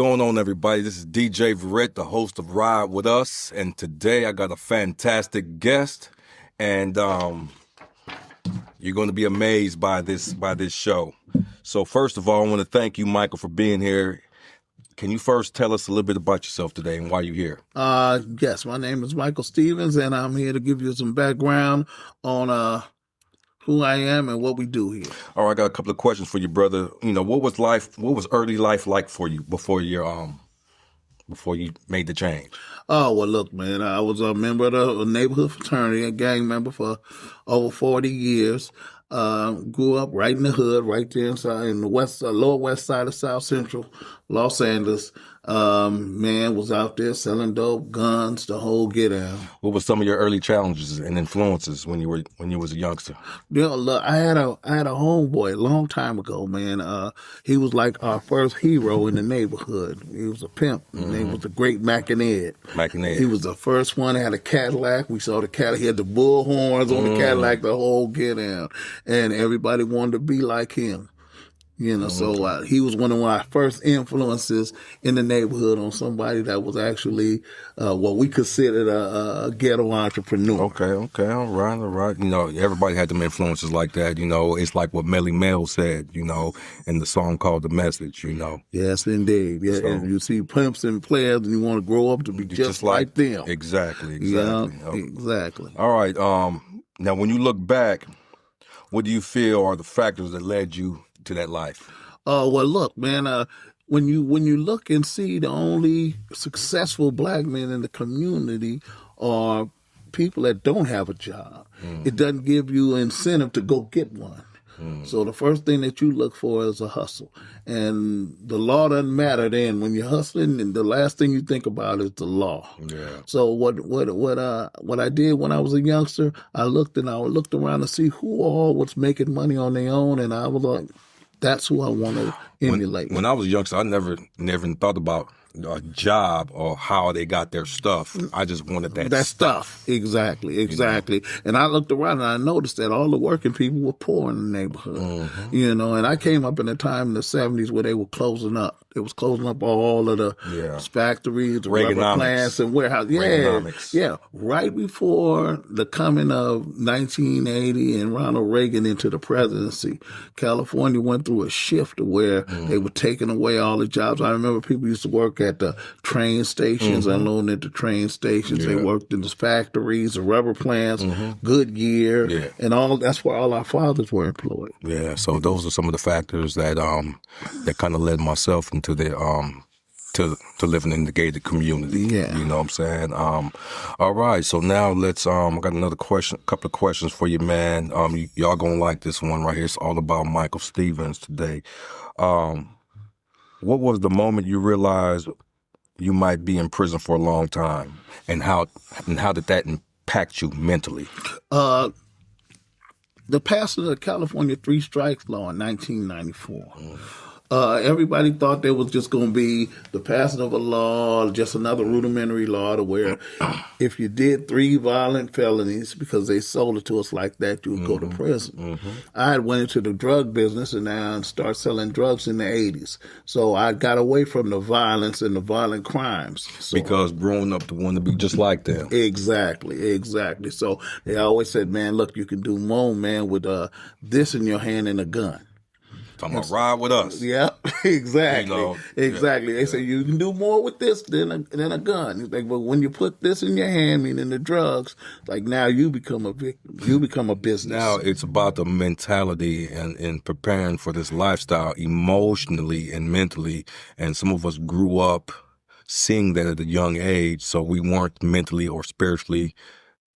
going on, everybody? This is DJ Verrett, the host of Ride With Us, and today I got a fantastic guest, and you're going to be amazed by this show. So first of all, I want to thank you, Michael, for being here. Can you first tell us a little bit about yourself today and why you're here? Yes, my name is Michael Stevens, and I'm here to give you some background on who I am and what we do here. All right, I got a couple of questions for you, brother. You know, what was early life like for you before you made the change? Oh, well, look, man, I was a member of the neighborhood fraternity, a gang member for over 40 years. Grew up right in the hood, right there inside in the lower west side of South Central Los Angeles. Man was out there selling dope, guns, the whole get out. What were some of your early challenges and influences when you was a youngster? You know, look, I had a homeboy a long time ago, man. He was like our first hero in the neighborhood. He was a pimp. His name was the Great Mac and Ed. Mac and Ed. He was the first one that had a Cadillac. We saw the Cadillac. He had the bull horns on the Cadillac, the whole get out. And everybody wanted to be like him. You know, so he was one of my first influences in the neighborhood on somebody that was actually what we considered a ghetto entrepreneur. Okay, all right. You know, everybody had them influences like that. You know, it's like what Melly Mel said, you know, in the song called The Message, you know. Yes, indeed. Yeah, so, and you see pimps and players and you want to grow up to be just like them. Exactly. Yeah, exactly. All right. Now, when you look back, what do you feel are the factors that led you to that life? Well, look, man, when you look and see the only successful black men in the community are people that don't have a job, it doesn't give you incentive to go get one. So the first thing that you look for is a hustle. And the law doesn't matter then. When you're hustling, and the last thing you think about is the law. Yeah. So what I did when I was a youngster, I looked around to see who all was making money on their own, and I was like, that's who I want to emulate. When I was a youngster, I never thought about a job or how they got their stuff. I just wanted that stuff. Exactly. You know? And I looked around and I noticed that all the working people were poor in the neighborhood. You know, and I came up in a time in the 70s where they were closing up. It was closing up all of the factories, the rubber plants and warehouses. Yeah. Right before the coming of 1980 and Ronald Reagan into the presidency, California went through a shift where they were taking away all the jobs. I remember people used to work at the train stations, unloading at the train stations. They worked in the factories, the rubber plants, Goodyear, and all. That's where all our fathers were employed. Yeah, so those are some of the factors that that kind of led myself into the to living in the gated community. Yeah, you know what I'm saying. All right, so now let's. I got another couple of questions for you, man. Y'all gonna like this one right here. It's all about Michael Stevens today. What was the moment you realized you might be in prison for a long time, and how did that impact you mentally? The passing of the California Three Strikes Law in 1994. Everybody thought there was just going to be the passing of a law, just another rudimentary law to where if you did 3 violent felonies, because they sold it to us like that, you would go to prison. I had went into the drug business and now started selling drugs in the 80s. So I got away from the violence and the violent crimes. So, because growing up to want to be just like them. Exactly. So they always said, man, look, you can do more, man, with this in your hand and a gun. I'm gonna ride with us. Yeah, exactly. You know, exactly. They say you can do more with this than a gun. It's like, but when you put this in your hand, meaning the drugs, like now you become a victim. You become a business. Now it's about the mentality and preparing for this lifestyle emotionally and mentally. And some of us grew up seeing that at a young age, so we weren't mentally or spiritually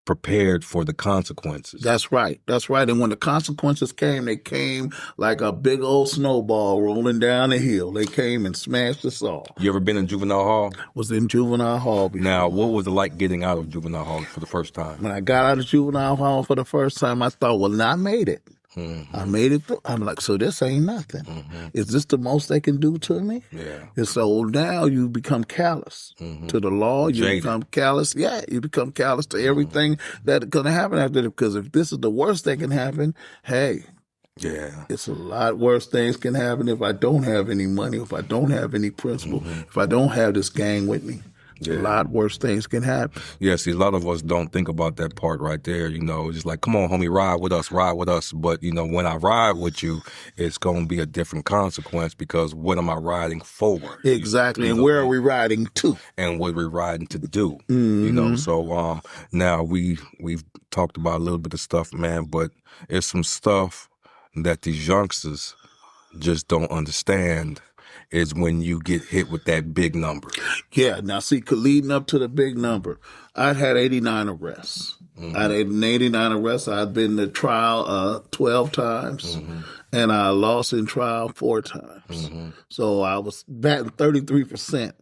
prepared for the consequences. That's right. And when the consequences came, they came like a big old snowball rolling down the hill. They came and smashed us all. You ever been in juvenile hall? Was in juvenile hall before. Now, what was it like getting out of juvenile hall for the first time? When I got out of juvenile hall for the first time, I thought, well, I made it. I made it through. I'm like, so this ain't nothing. Is this the most they can do to me? Yeah. And so now you become callous to the law. You become callous. Yeah, you become callous to everything that's going to happen after this. Because if this is the worst that can happen, hey, Yeah. It's a lot worse things can happen if I don't have any money, if I don't have any principle, if I don't have this gang with me. A lot worse things can happen. Yeah, see, a lot of us don't think about that part right there. It's like, come on, homie, ride with us, ride with us. But, when I ride with you, it's going to be a different consequence because what am I riding for? Exactly. And where are we riding to? And what we're riding to do. So now we've talked about a little bit of stuff, man, but it's some stuff that these youngsters just don't understand is when you get hit with that big number. Yeah. Now, see, leading up to the big number, I'd had 89 arrests. I'd had 89 arrests. I'd been to trial 12 times, and I lost in trial 4 times. So I was batting 33%.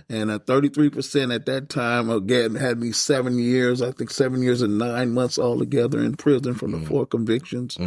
And at 33% at that time, again, had me 7 years, I think 7 years and 9 months altogether in prison from the 4 convictions.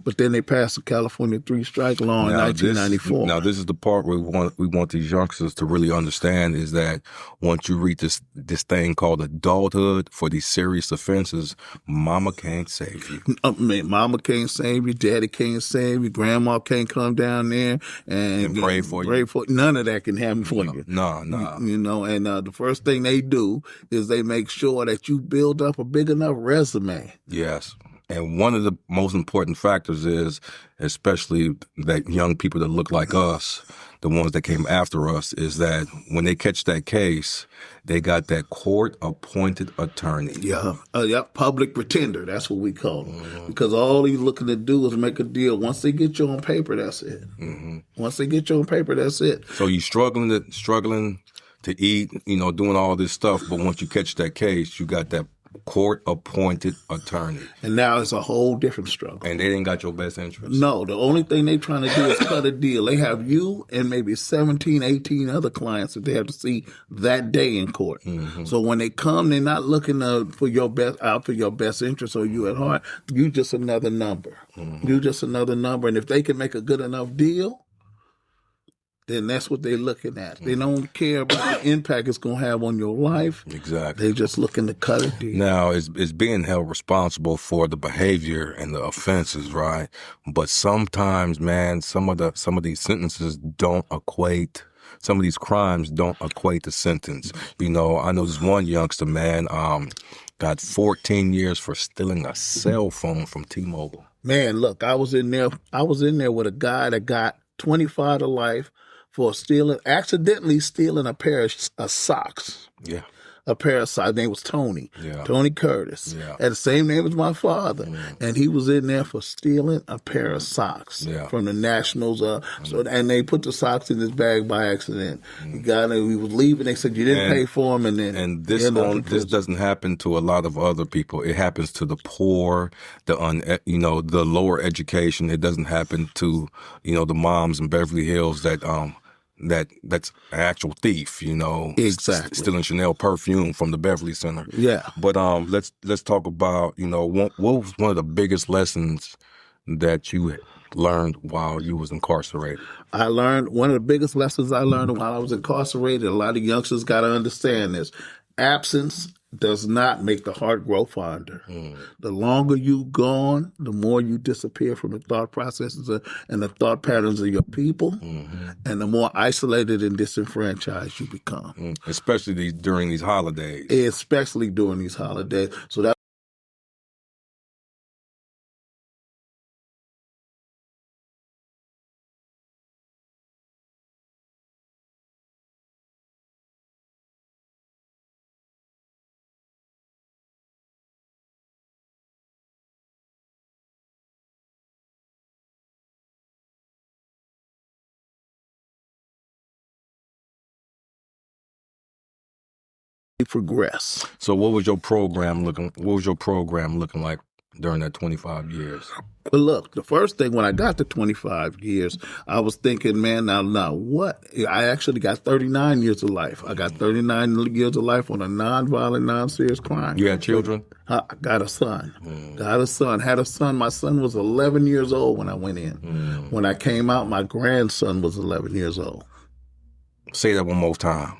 But then they passed the California 3-strike law in 1994. Now, this is the part where we want these youngsters to really understand is that once you reach this thing called adulthood for these serious offenses, mama can't save you. Mama can't save you. Daddy can't save you. Grandma can't come down there and pray for you. None of that can happen for you. No. And the first thing they do is they make sure that you build up a big enough resume. Yes. And one of the most important factors is, especially that young people that look like us, the ones that came after us, is that when they catch that case, they got that court-appointed attorney. Yeah, public pretender. That's what we call them. Because all he's looking to do is make a deal. Once they get you on paper, that's it. Once they get you on paper, that's it. So you struggling to eat, doing all this stuff, but once you catch that case, you got that court-appointed attorney. And now it's a whole different struggle. And they ain't got your best interest. No, the only thing they trying to do is cut a deal. They have you and maybe 17, 18 other clients that they have to see that day in court. So when they come, they're not looking for your best interest or you at heart. You just another number. You just another number. And if they can make a good enough deal, then that's what they're looking at. They don't care about the impact it's going to have on your life. Exactly. They're just looking to cut a deal. Now, it's being held responsible for the behavior and the offenses, right? But sometimes, man, some of these sentences don't equate. Some of these crimes don't equate to sentence. I know this one youngster, man, got 14 years for stealing a cell phone from T-Mobile. Man, look, I was in there with a guy that got 25 to life for accidentally stealing a pair of socks. Yeah. A pair of socks. His name was Tony. Yeah. Tony Curtis. Yeah. Had the same name as my father. And he was in there for stealing a pair of socks from the Nationals. And they put the socks in his bag by accident. He was leaving. They said, you didn't pay for them. And this doesn't happen to a lot of other people. It happens to the poor, the lower education. It doesn't happen to, the moms in Beverly Hills that's an actual thief, Exactly. Stealing Chanel perfume from the Beverly Center. Yeah. But let's talk about, what was one of the biggest lessons that you learned while you was incarcerated? One of the biggest lessons I learned while I was incarcerated, a lot of youngsters got to understand this. Absence does not make the heart grow fonder. The longer you gone, the more you disappear from the thought processes and the thought patterns of your people, and the more isolated and disenfranchised you become. Especially during these holidays. Especially during these holidays. So that progress. So what was your program looking like during that 25 years? But look, the first thing when I got to 25 years, I was thinking, man, now what? I actually got 39 years of life. I got 39 years of life on a nonviolent, non-serious crime. You had children? I got a son. Got a son. Had a son. My son was 11 years old when I went in. When I came out, my grandson was 11 years old. Say that one more time.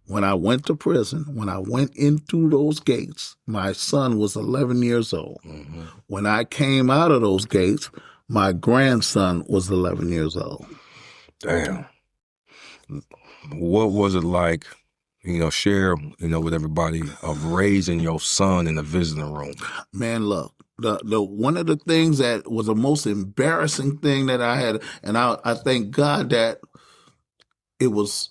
when I went to prison, when I went in through those gates, my son was 11 years old. Mm-hmm. When I came out of those gates, my grandson was 11 years old. Damn. What was it like, share, with everybody of raising your son in the visiting room? Man, look, the one of the things that was the most embarrassing thing that I had, and I thank God that it was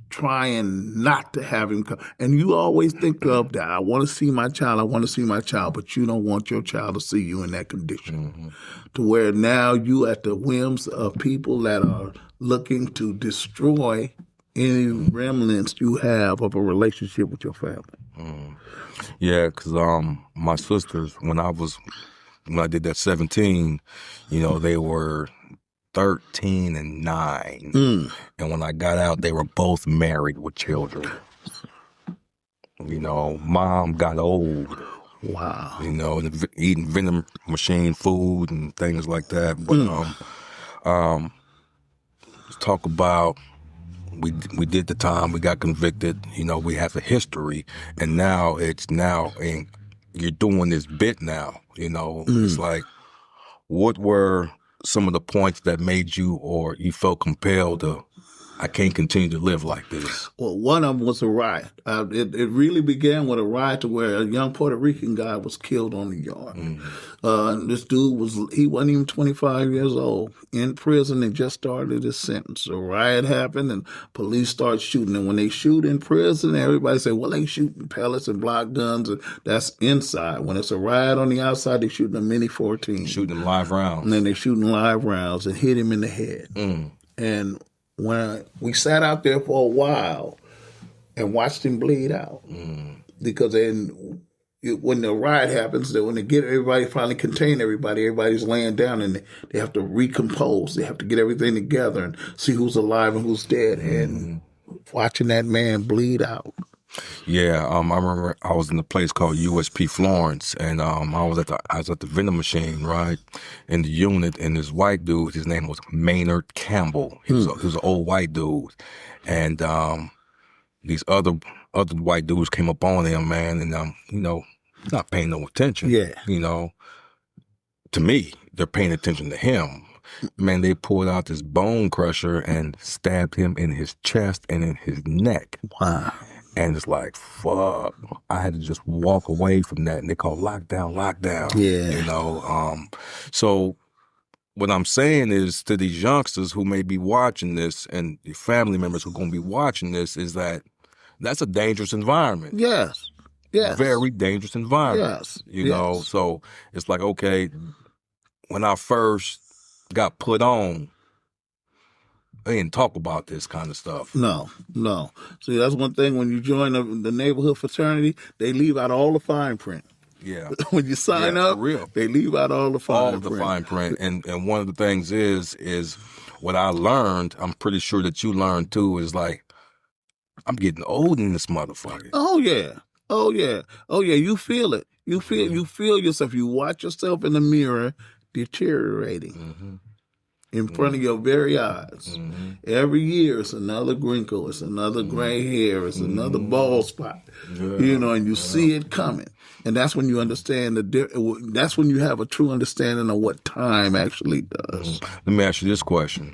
trying not to have him come. And you always think of that. I want to see my child, but you don't want your child to see you in that condition. Mm-hmm. To where now you at the whims of people that are looking to destroy any remnants you have of a relationship with your family. Mm. Yeah, because my sisters, when I did that 17, they were 13 and 9. Mm. And when I got out, they were both married with children. Mom got old. Wow. Eating vending machine food and things like that. But let's talk about we did the time, we got convicted, we have a history, and now you're doing this bit now, It's like, what were some of the points that made you or you felt compelled to, I can't continue to live like this? Well, one of them was a riot. It really began with a riot to where a young Puerto Rican guy was killed on the yard. Mm-hmm. This dude he wasn't even 25 years old, in prison and just started his sentence. A riot happened and police started shooting. And when they shoot in prison, everybody say, well, they shooting pellets and block guns. And that's inside. When it's a riot on the outside, they shooting a Mini 14. Shooting live rounds. And then they shooting live rounds and hit him in the head. Mm. And when we sat out there for a while and watched him bleed out, because when the riot happens, when they get everybody, finally contain everybody, everybody's laying down and they have to recompose. They have to get everything together and see who's alive and who's dead. And watching that man bleed out. Yeah, I remember I was in a place called USP Florence, and I was at the vending machine, right, in the unit, and this white dude, his name was Maynard Campbell. He was an old white dude, and these other white dudes came up on him, man, and not paying no attention. Yeah, to me, they're paying attention to him. Man, they pulled out this bone crusher and stabbed him in his chest and in his neck. Wow. And it's like, fuck, I had to just walk away from that. And they call lockdown. Yeah. So what I'm saying is to these youngsters who may be watching this and your family members who are going to be watching this is that's a dangerous environment. Yes. Very dangerous environment. Yes. So it's like, okay, when I first got put on, they didn't talk about this kind of stuff. No. See, that's one thing. When you join the neighborhood fraternity, they leave out all the fine print. Yeah. When you sign up, real. They leave out all the fine print. Fine print. And one of the things is what I learned, I'm pretty sure that you learned too, is like, I'm getting old in this motherfucker. Oh, yeah. You feel it. You feel yourself. You watch yourself in the mirror deteriorating. Mm-hmm. In front of your very eyes. Mm-hmm. Every year it's another wrinkle, it's another gray hair, it's another bald spot. Yeah. And you see it coming. And that's when you understand that's when you have a true understanding of what time actually does. Let me ask you this question.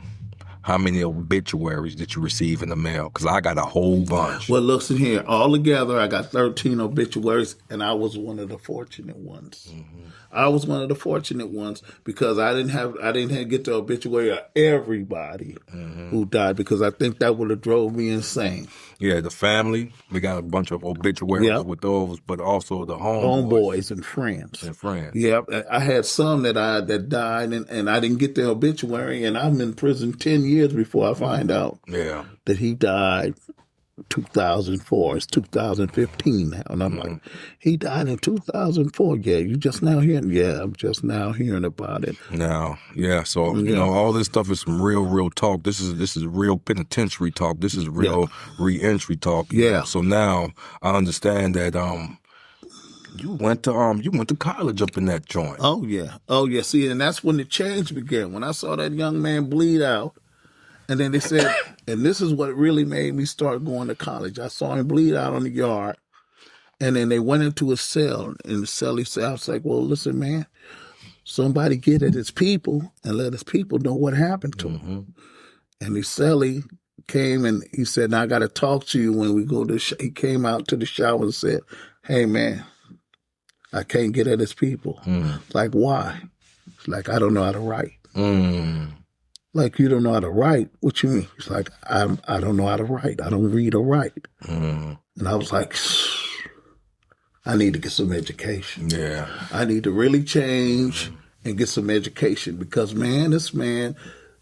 How many obituaries did you receive in the mail? Because I got a whole bunch. Well, listen here. All together, I got 13 obituaries, and I was one of the fortunate ones. Mm-hmm. I was one of the fortunate ones because I didn't get the obituary of everybody who died, because I think that would have drove me insane. Yeah, the family, we got a bunch of obituaries with those, but also the homeboys and friends. Yeah, I had some that died, and I didn't get their obituary, and I'm in prison 10 years before I find out that he died 2004. It's 2015 now. And I'm like, he died in 2004. Yeah, you just now hearing? Yeah, I'm just now hearing about it. Now, yeah. So, all this stuff is some real talk. This is real penitentiary talk. This is real reentry talk. Yeah. So now I understand that you went to college up in that joint. Oh yeah. See, and that's when the change began. When I saw that young man bleed out, And then they said, and this is what really made me start going to college. I saw him bleed out on the yard. And then they went into his cell. And the cell, he said, I was like, well, listen, man, somebody get at his people and let his people know what happened to him. And the cellie came and he said, now I got to talk to you when we go to he came out to the shower and said, hey, man, I can't get at his people. Like, why? It's like, I don't know how to write. Like, you don't know how to write? What you mean? It's like, I don't know how to write. I don't read or write. And I was like, I need to get some education. Yeah. I need to really change and get some education because, man, this man,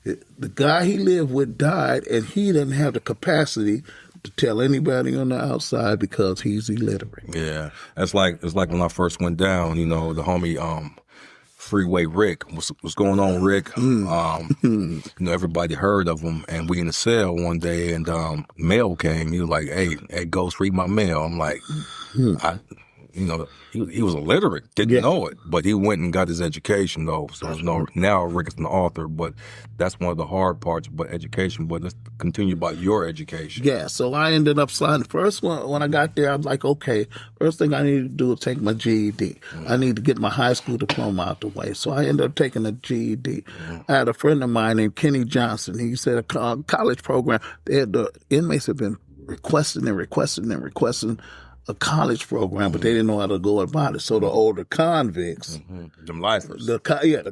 the guy he lived with died and he didn't have the capacity to tell anybody on the outside because he's illiterate. Yeah. It's like when I first went down, the homie Freeway Rick. What's going on, Rick? Everybody heard of him, and we in the cell one day, and mail came. He was like, "Hey, Ghost, read my mail." I'm like, he was illiterate, didn't know it, but he went and got his education though. So now Rick is an author, but that's one of the hard parts about education. But let's continue about your education. Yeah, so I ended up signing. First, when I got there, I was like, okay, first thing I need to do is take my GED. I need to get my high school diploma out the way. So I ended up taking a GED. I had a friend of mine named Kenny Johnson. He said a college program. The inmates have been requesting a college program, but they didn't know how to go about it. So the older convicts, them lifers, the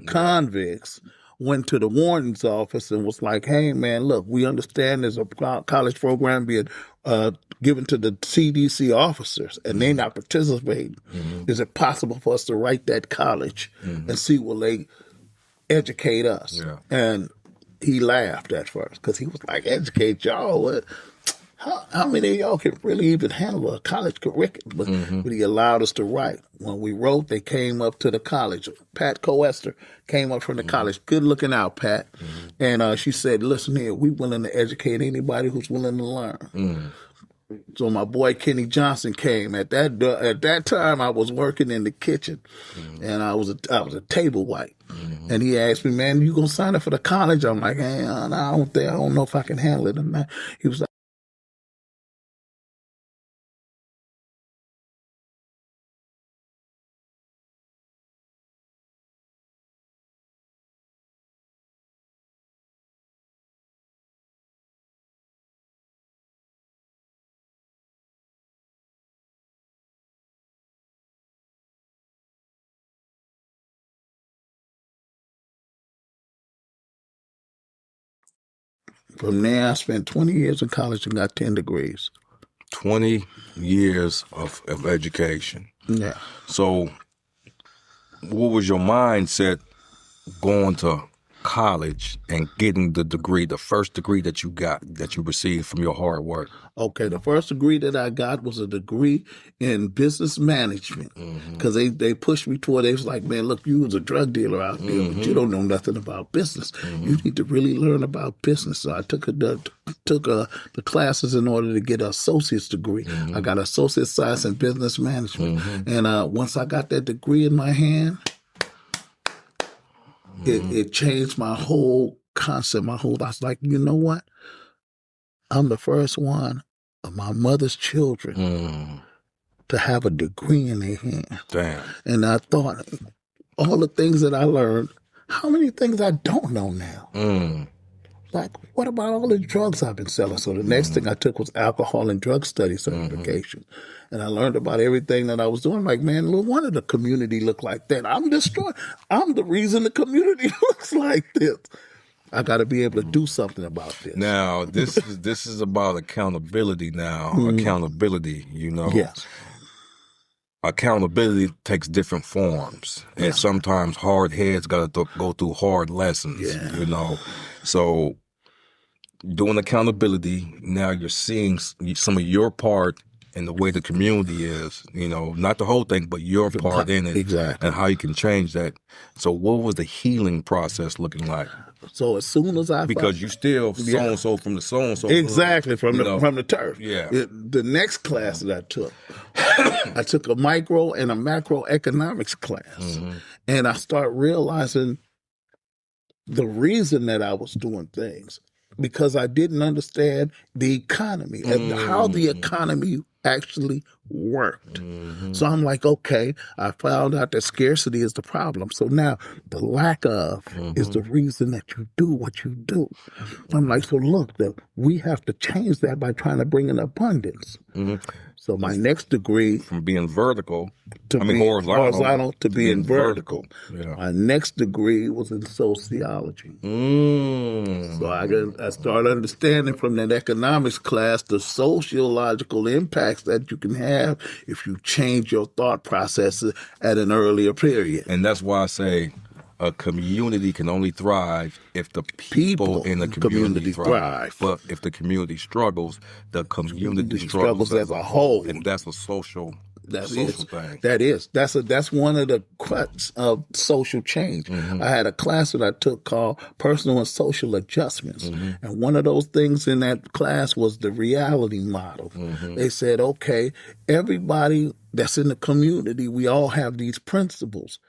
convicts went to the warden's office and was like, "Hey, man, look, we understand there's a college program being given to the CDC officers, and they're not participating. Is it possible for us to write that college and see will they educate us?" Yeah. And he laughed at first because he was like, "Educate y'all? What? How many of y'all can really even handle a college curriculum?" But he allowed us to write. When we wrote, they came up to the college. Pat Coester came up from the college. Good looking out, Pat. And she said, "Listen here, we willing to educate anybody who's willing to learn." So my boy Kenny Johnson came. At that time, I was working in the kitchen, and I was a table wipe. And he asked me, "Man, you gonna sign up for the college?" I'm like, "Hey, I don't know if I can handle it or not." He was like, from there, I spent 20 years in college and got 10 degrees. 20 years of education. Yeah. So what was your mindset going to college and getting the degree, the first degree that you received from your hard work? Okay, the first degree that I got was a degree in business management because they pushed me toward. They was like, "Man, look, you was a drug dealer out there, but you don't know nothing about business. You need to really learn about business." So I took the classes in order to get an associate's degree. I got an associate's science in business management, and once I got that degree in my hand, it changed my whole concept. I was like, you know what? I'm the first one of my mother's children to have a degree in their hand. Damn. And I thought, all the things that I learned, how many things I don't know now? Like, what about all the drugs I've been selling? So the next thing I took was alcohol and drug study certification. And I learned about everything that I was doing. Like, man, no wonder the community look like that. I'm destroying. I'm the reason the community looks like this. I got to be able to do something about this. Now, this is about accountability now. Accountability, Yes. Accountability takes different forms. And sometimes hard heads got to go through hard lessons, So doing accountability, now you're seeing some of your part in the way the community is, not the whole thing, but your part in it. Exactly. And how you can change that. So what was the healing process looking like? So as soon as because you still so-and-so from the so-and-so. Exactly, from the turf. Yeah. The next class that I took, I took a micro and a macroeconomics class. And I start realizing the reason that I was doing things because I didn't understand the economy and how the economy actually worked. So I'm like, okay, I found out that scarcity is the problem. So now the lack of is the reason that you do what you do. I'm like, so look, we have to change that by trying to bring in abundance. So my next degree, from being vertical, to be horizontal to being vertical. Yeah. My next degree was in sociology. So I started understanding from that economics class the sociological impacts that you can have if you change your thought processes at an earlier period. And that's why I say a community can only thrive if the people in the community thrive. But if the community struggles, the community struggles as a whole. And that's a social thing. That's one of the crux of social change. I had a class that I took called Personal and Social Adjustments. And one of those things in that class was the reality model. They said, okay, everybody that's in the community, we all have these principles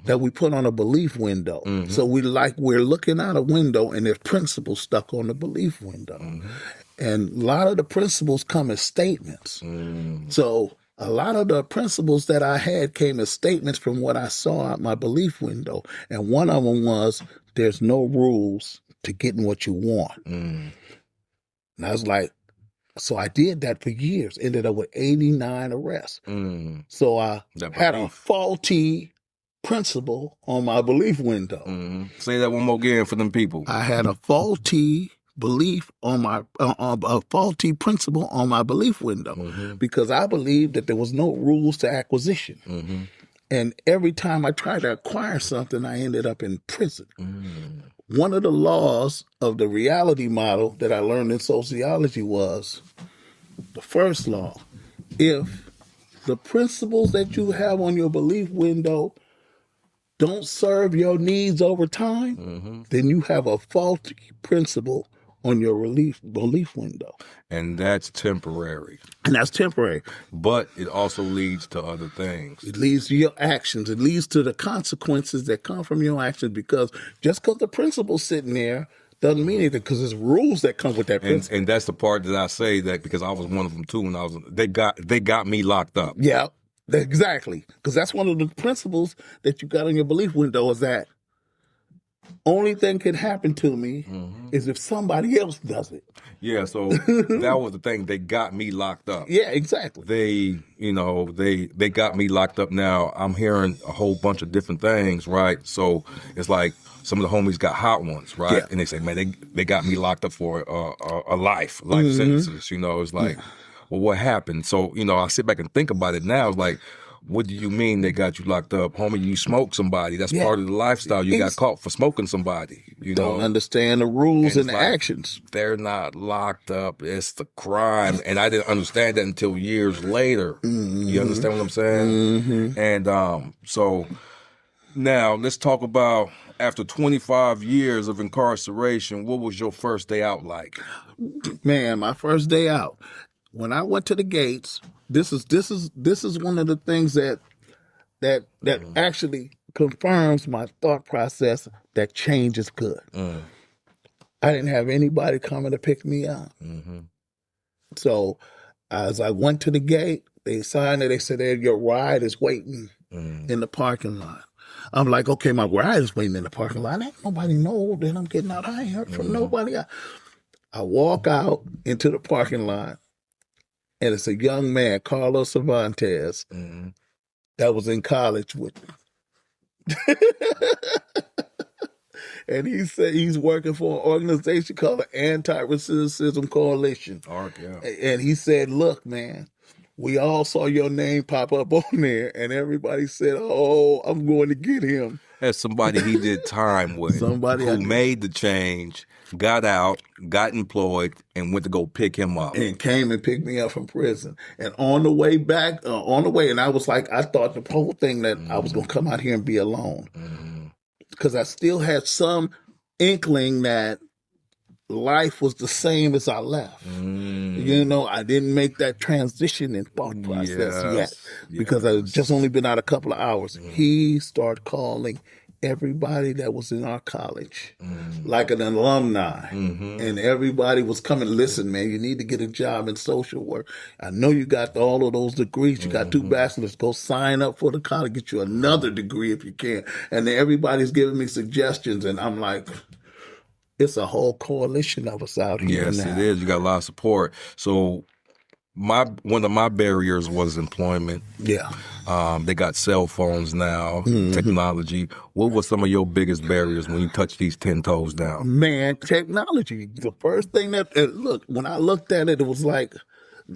that we put on a belief window. So we're looking out a window and there's principles stuck on the belief window. And a lot of the principles come as statements. So a lot of the principles that I had came as statements from what I saw out my belief window. And one of them was, there's no rules to getting what you want. And I was like, so I did that for years, ended up with 89 arrests. So I had a faulty principle on my belief window. Say that one more again for them people. I had a faulty belief on my a faulty principle on my belief window because I believed that there was no rules to acquisition. And every time I tried to acquire something, I ended up in prison. One of the laws of the reality model that I learned in sociology was the first law. If the principles that you have on your belief window don't serve your needs over time, then you have a faulty principle on your belief window. And that's temporary. But it also leads to other things. It leads to your actions. It leads to the consequences that come from your actions, because just because the principle's sitting there doesn't mean anything, because there's rules that come with that principle. And that's the part that I say that because I was one of them too, and they got me locked up. Yeah. Exactly. Because that's one of the principles that you got on your belief window, is that only thing can happen to me is if somebody else does it. Yeah, so that was the thing. They got me locked up. Yeah, exactly. They got me locked up. Now I'm hearing a whole bunch of different things, right? So it's like some of the homies got hot ones, right? Yeah. And they say, man, they got me locked up for a life sentences. It's like, well, what happened? So, I sit back and think about it now. It's like, what do you mean they got you locked up? Homie, you smoked somebody. That's part of the lifestyle. You got caught for smoking somebody. Don't understand the rules and the actions. They're not locked up. It's the crime. And I didn't understand that until years later. You understand what I'm saying? And so now let's talk about, after 25 years of incarceration, what was your first day out like? Man, my first day out. When I went to the gates, this is one of the things that actually confirms my thought process that change is good. I didn't have anybody coming to pick me up. So as I went to the gate, they signed it. They said, your ride is waiting in the parking lot. I'm like, okay, my ride is waiting in the parking lot. Ain't nobody know that I'm getting out. I ain't heard from nobody. I walk out into the parking lot. And it's a young man, Carlos Cervantes, that was in college with me. And he said he's working for an organization called the Anti-Recidivism Coalition. And he said, look, man, we all saw your name pop up on there, and everybody said, oh, I'm going to get him. As somebody he did time with, who made the change, got out, got employed, and went to go pick him up. And came and picked me up from prison. And on the way back, and I was like, I thought the whole thing that I was going to come out here and be alone. Because I still had some inkling that life was the same as I left. I didn't make that transition in thought process yet, because I had just only been out a couple of hours. He started calling everybody that was in our college, like an alumni, and everybody was coming. Listen, man, you need to get a job in social work. I know you got all of those degrees. You got 2 bachelors. Go sign up for the college. Get you another degree if you can. And then everybody's giving me suggestions, and I'm like, it's a whole coalition of us out here. Yes, now. it is. You got a lot of support. So one of my barriers was employment. Yeah. They got cell phones now, technology. What were some of your biggest barriers when you touched these 10 toes down? Man, technology. The first thing that look, when I looked at it, it was like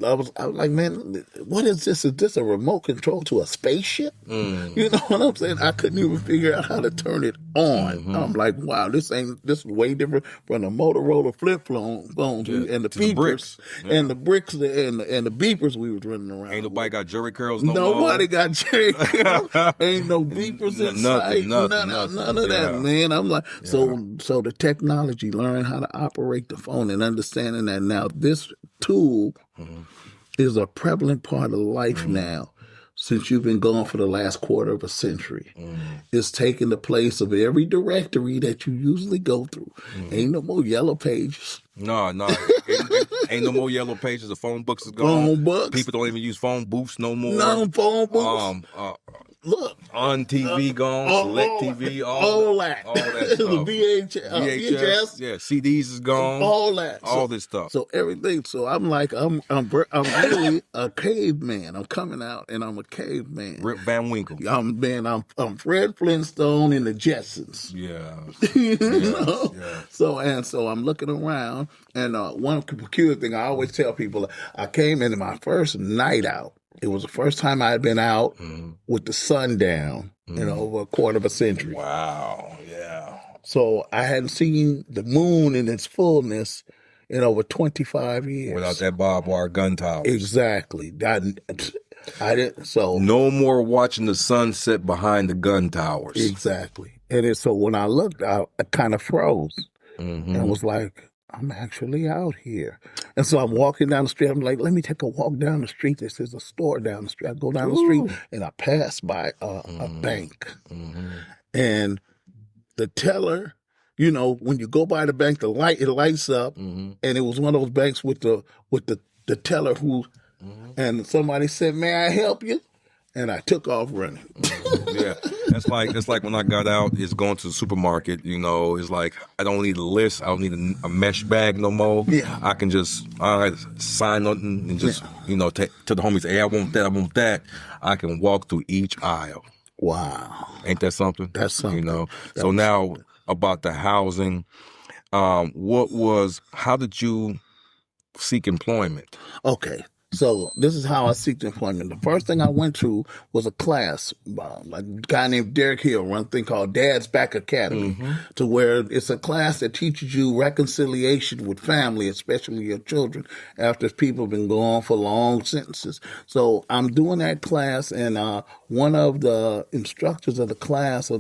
I was like, man, what is this? Is this a remote control to a spaceship? You know what I'm saying? I couldn't even figure out how to turn it on. I'm like, wow, this is way different from the Motorola flip phones and the beepers and the bricks and the beepers we was running around. Ain't nobody got jury curls no Nobody more. got jury curls. Ain't no beepers inside. None of that, man. I'm like, so the technology, learning how to operate the phone and understanding that now this tool is a prevalent part of life now, since you've been gone for the last quarter of a century. It's taking the place of every directory that you usually go through. Ain't no more yellow pages. No. Ain't no more yellow pages. The phone books is gone. Phone books. People don't even use phone booths no more. No phone books. Look, on TV gone, select TV, all that. All that stuff. The VHS. Yeah, CDs is gone. All that. All this stuff. So everything. So I'm like, I'm really a caveman. I'm coming out and I'm a caveman. Rip Van Winkle. I'm Fred Flintstone in the Jetsons. Yeah. You know? Yeah. So I'm looking around, and one peculiar thing I always tell people, I came into my first night out. It was the first time I had been out with the sun down in over a quarter of a century. Wow, yeah. So I hadn't seen the moon in its fullness in over 25 years. Without that barbed wire gun tower. Exactly. I didn't. So no more watching the sunset behind the gun towers. Exactly. And so when I looked out, I kind of froze and was like, I'm actually out here. And so I'm walking down the street. I'm like, let me take a walk down the street. This is a store down the street. I go down the street and I pass by a bank. And the teller, you know, when you go by the bank, it lights up. And it was one of those banks with the teller who, and somebody said, may I help you? And I took off running. Yeah. It's like when I got out, it's going to the supermarket, you know, it's like I don't need a list. I don't need a mesh bag no more. Yeah. I can just sign nothing and just, you know, to the homies, hey, I want that. I can walk through each aisle. Wow. Ain't that something? That's something. You know. So now about the housing, how did you seek employment? Okay. So this is how I seek employment. The first thing I went to was a class. A guy named Derek Hill runs a thing called Dad's Back Academy, to where it's a class that teaches you reconciliation with family, especially your children, after people have been gone for long sentences. So I'm doing that class, and one of the instructors of the class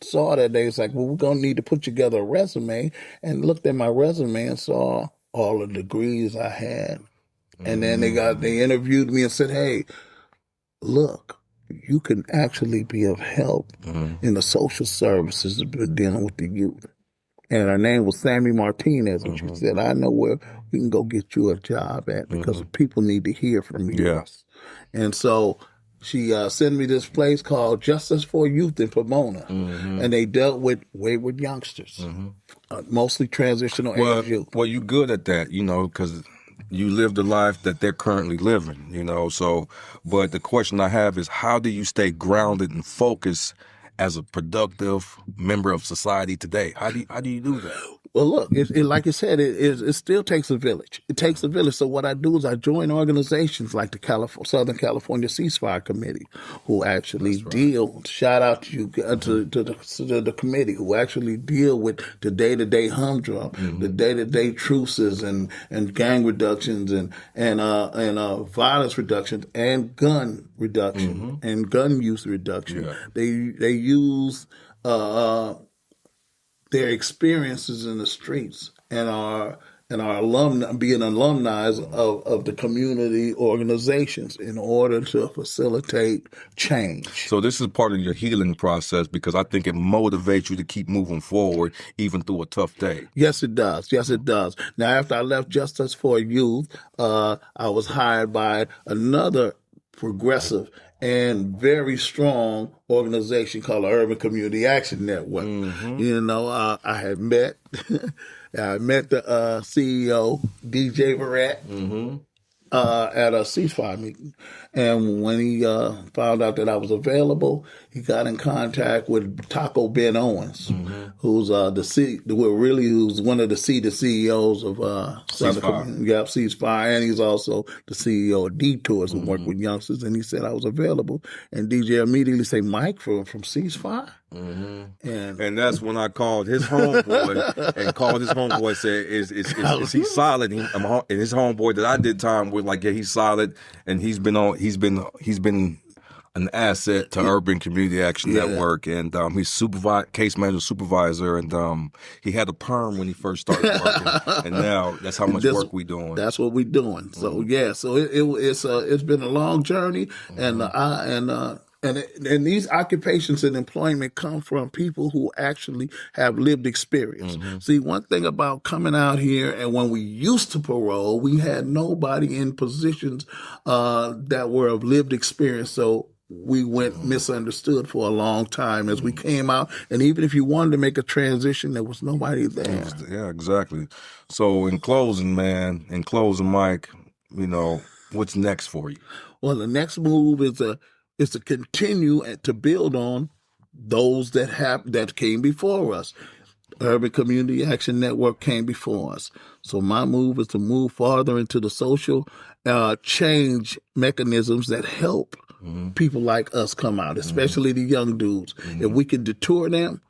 saw that they was like, well, we're going to need to put together a resume, and looked at my resume and saw all the degrees I had. And then they interviewed me and said, hey, look, you can actually be of help in the social services dealing with the youth. And her name was Sammy Martinez. And she said, I know where we can go get you a job at, because people need to hear from you. Yes. And so she sent me this place called Justice for Youth in Pomona. And they dealt with wayward youngsters, mostly transitional age youth. Well, you good at that, you know, because you live the life that they're currently living, you know. So, but the question I have is, how do you stay grounded and focused as a productive member of society today? How do you do that? Well, look, like you said, it still takes a village. It takes a village. So what I do is I join organizations like the Southern California Ceasefire Committee, who actually deal. Shout out to you to the committee, who actually deal with the day-to-day humdrum, the day-to-day truces and gang reductions and violence reductions and gun reduction and gun use reduction. Yeah. They use their experiences in the streets and are and our alumni, being alumni of the community organizations in order to facilitate change. So this is part of your healing process because I think it motivates you to keep moving forward even through a tough day. Yes, it does. Yes, it does. Now, after I left Justice for Youth, I was hired by another progressive and very strong organization called the Urban Community Action Network. You know, I had met I met the CEO, DJ Verrett, at a ceasefire meeting. And when he found out that I was available, he got in contact with Taco Ben Owens, who's who's one of the CEOs of Ceasefire, and he's also the CEO of Detours and work with youngsters. And he said I was available, and DJ immediately said, "Mike from Ceasefire." And that's when I called his homeboy said, "Is he solid?" And his homeboy that I did time with, like, yeah, he's solid, and he's been an asset to Urban Community Action Network, and he's case manager supervisor, and he had a perm when he first started working, and now that's how much work we doing. That's what we doing. So so it's been a long journey, and these occupations and employment come from people who actually have lived experience. See, one thing about coming out here, and when we used to parole, we had nobody in positions that were of lived experience. So we went misunderstood for a long time as we came out. And even if you wanted to make a transition, there was nobody there. Yeah, exactly. So in closing, Mike, you know, what's next for you? Well, the next move is to continue to build on those that came before us. Urban Community Action Network came before us. So my move is to move farther into the social change mechanisms that help people like us come out, especially the young dudes. If we can deter them,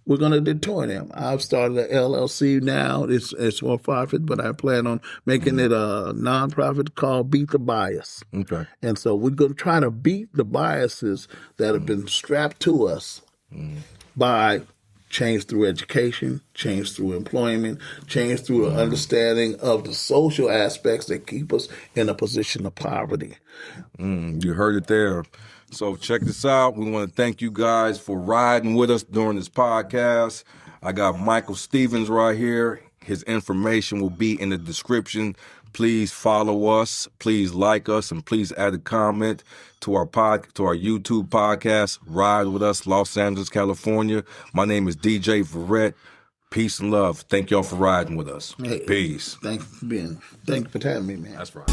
we're going to deter them. I've started an LLC now. It's for profit, but I plan on making it a nonprofit called Beat the Bias. Okay. And so we're going to try to beat the biases that have been strapped to us by change through education, change through employment, change through an understanding of the social aspects that keep us in a position of poverty. You heard it there. So check this out. We want to thank you guys for riding with us during this podcast. I got Michael Stevens right here. His information will be in the description. Please follow us. Please like us, and please add a comment to our YouTube podcast. Ride with us, Los Angeles, California. My name is DJ Verrett. Peace and love. Thank y'all for riding with us. Hey, peace. Thank you for having me, man. That's right.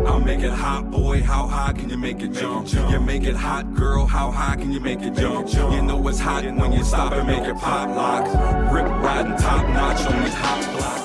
I'll make it hot, boy. How high can you make it jump? You make it hot, girl. How high can you make it jump? You know it's hot when you stop and make it pop lock. Rip riding top notch on these hot blocks.